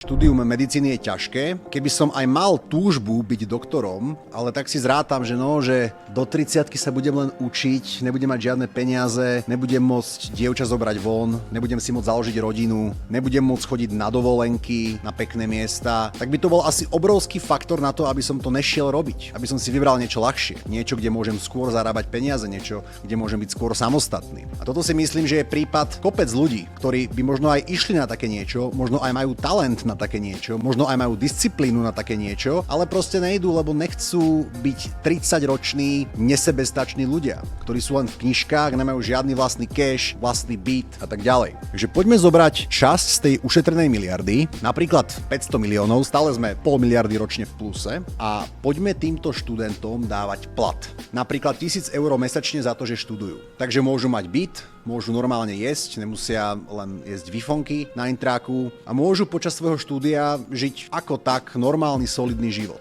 Štúdium medicíny je ťažké. Keby som aj mal túžbu byť doktorom, ale tak si zrátam, že do 30-ky sa budem len učiť, nebudem mať žiadne peniaze, nebudem môcť dievča zobrať von, nebudem si môcť založiť rodinu, nebudem môcť chodiť na dovolenky, na pekné miesta, tak by to bol asi obrovský faktor na to, aby som to nešiel robiť, aby som si vybral niečo ľahšie, niečo, kde môžem skôr zarábať peniaze, niečo, kde môžem byť skôr samostatný. A toto si myslím, že je prípad kopec ľudí, ktorí by možno aj išli na také niečo, možno aj majú talent na také niečo, možno aj majú disciplínu na také niečo, ale proste nejdú, lebo nechcú byť 30-roční nesebestační ľudia, ktorí sú len v knižkách, nemajú žiadny vlastný cash, vlastný byt a tak ďalej. Takže poďme zobrať časť z tej ušetrenej miliardy, napríklad 500 miliónov, stále sme 0,5 miliardy ročne v pluse a poďme týmto študentom dávať plat. Napríklad 1 000 eur mesačne za to, že študujú. Takže môžu mať byt, môžu normálne jesť, nemusia len jesť vifonky na intráku a môžu počas svojho štúdia žiť ako tak normálny, solidný život.